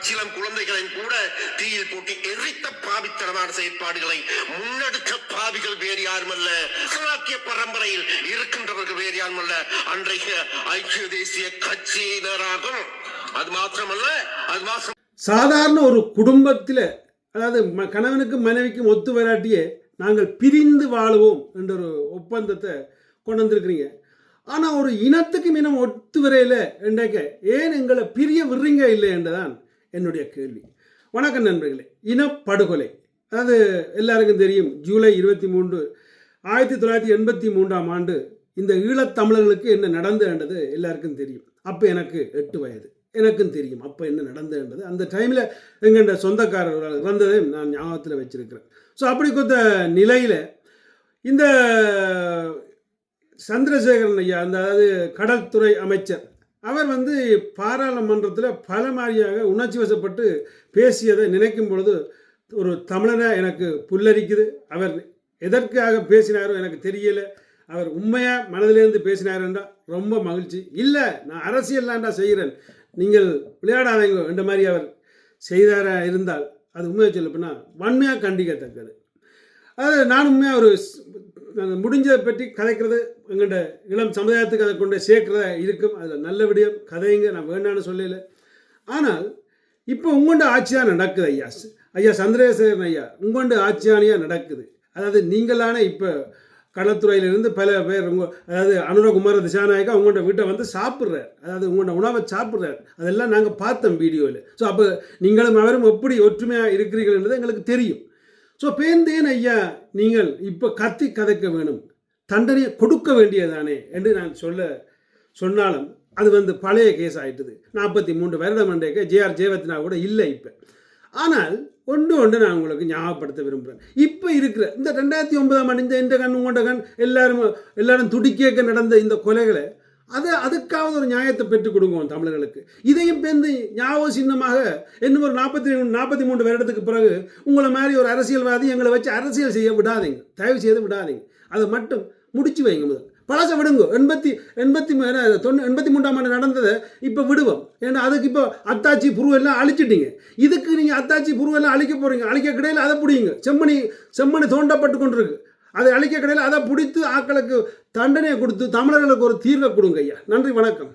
பச்சிலம் குழந்தைகளின் கூட தீயில் போட்டு எரித்த பாவித்தனமான செயற்பாடுகளை முன்னெடுத்த பாவிகள் வேறு யாரும் அல்ல, இஸ்லாமிய பரம்பரையில் இருக்கின்றவர்கள் வேறு யாரும் அல்ல, அன்றைக்கு ஐக்கிய தேசிய கட்சியினராகும். அது மாத்திரமல்ல, சாதாரண ஒரு குடும்பத்தில், அதாவது கணவனுக்கும் மனைவிக்கும் ஒத்து வராட்டியே நாங்கள் பிரிந்து வாழுவோம் என்ற ஒரு ஒப்பந்தத்தை கொண்டு வந்திருக்கிறீங்க. ஆனால் ஒரு இனத்துக்கும் இனம் ஒத்து வரையில் என்றைக்க ஏன் எங்களை பிரிய விடுறீங்க இல்லை என்றுதான் என்னுடைய கேள்வி. வணக்கம் நண்பர்களே. இனப்படுகொலை, அதாவது எல்லாருக்கும் தெரியும், ஜூலை 23, 1983 ஆண்டு இந்த ஈழத்தமிழர்களுக்கு என்ன நடந்ததுன்றது எல்லாருக்கும் தெரியும். அப்போ எனக்கு 8 வயது. எனக்கும் தெரியும் அப்போ என்ன நடந்ததுன்றது. அந்த டைமில் எங்கள்ட சொந்தக்காரர்கள் இறந்ததை நான் ஞாபகத்தில் வச்சிருக்கிறேன். ஸோ அப்படி கொத்த நிலையில் இந்த சந்திரசேகரன் ஐயா, அதாவது கடல்துறை அமைச்சர், அவர் பாராளுமன்றத்தில் பல மாதிரியாக உணர்ச்சி வசப்பட்டு பேசியதை நினைக்கும் பொழுது ஒரு தமிழனை எனக்கு புல்லரிக்குது. அவர் எதற்காக பேசினாரோ எனக்கு தெரியலை. அவர் உண்மையாக மனதிலேருந்து பேசினாருன்றா ரொம்ப மகிழ்ச்சி. இல்லை, நான் அரசியல்லாண்டா செய்கிறேன், நீங்கள் விளையாடாதீங்க என்ற மாதிரி அவர் செய்தாரா இருந்தால் அது உண்மையாக சொல்லப்போனால் வன்மையாக கண்டிக்கத்தக்கது. அது நான் உண்மையாக ஒரு முடிஞ்சதை பற்றி கதைக்கிறது எங்கள்கிட்ட இளம் சமுதாயத்துக்கு அதை கொண்டு சேர்க்கிறதா இருக்கும். அதில் நல்ல விடயம் கதைங்க, நான் வேண்டான்னு சொல்லலை. ஆனால் இப்போ உங்கள்கிட்ட ஆட்சியாக நடக்குது ஐயா சந்திரசேகரன் ஐயா, உங்கள்கிட்ட ஆட்சியானியாக நடக்குது. அதாவது நீங்களான இப்போ கடற்துறையிலிருந்து பல பேர் அதாவது அனுரகுமார திசாநாயக்கா உங்கள்கிட்ட வீட்டை சாப்பிட்றார், அதாவது உங்களோட உணவை சாப்பிட்றார். அதெல்லாம் நாங்கள் பார்த்தோம் வீடியோவில். ஸோ அப்போ நீங்களும் அவரும் எப்படி ஒற்றுமையாக இருக்கிறீர்கள்ன்றது எங்களுக்கு தெரியும். ஸோ பேந்தேன் ஐயா, நீங்கள் இப்போ கத்தி கதைக்க வேணும், தண்டனையை கொடுக்க வேண்டியதானே என்று நான் சொன்னாலும் அது பழைய கேஸ் ஆகிட்டுது. 43 வருடம் அன்றைக்கு ஜேஆர் ஜெயவர்தனா கூட இல்லை இப்போ. ஆனால் ஒன்று நான் உங்களுக்கு ஞாபகப்படுத்த விரும்புகிறேன். இப்போ இருக்கிற இந்த 2009 ஆண்டு இந்த கண் உங்கள்ட கண் எல்லாரும் துடிக்க நடந்த இந்த கொலைகளை அதுக்காவது ஒரு நியாயத்தை பெற்றுக் கொடுங்க தமிழர்களுக்கு. இதையும் பேர்ந்து ஞாபக சின்னமாக இன்னும் ஒரு 43 வருடத்துக்கு பிறகு உங்களை மாதிரி ஒரு அரசியல்வாதி எங்களை வச்சு அரசியல் செய்ய விடாதீங்க, தயவு செய்து விடாதீங்க. அதை மட்டும் முடிச்சு வைங்க. முதல் பழச விடுங்க. 83 ஆண்டு நடந்ததை இப்போ விடுவோம். ஏன்னா அதுக்கு இப்போ அத்தாச்சி புருவெல்லாம் அழிச்சிட்டீங்க. இதுக்கு நீங்கள் அத்தாச்சி புருவெல்லாம் அழிக்க போகிறீங்க. அழிக்க கிடையாது, அதை பிடிங்க. செம்மணி தோண்டப்பட்டு கொண்டு இருக்கு. அதை அழிக்க கிடையாது, அதை பிடித்து ஆக்களுக்கு தண்டனையை கொடுத்து தமிழர்களுக்கு ஒரு தீர்வை கொடுங்க ஐயா. நன்றி, வணக்கம்.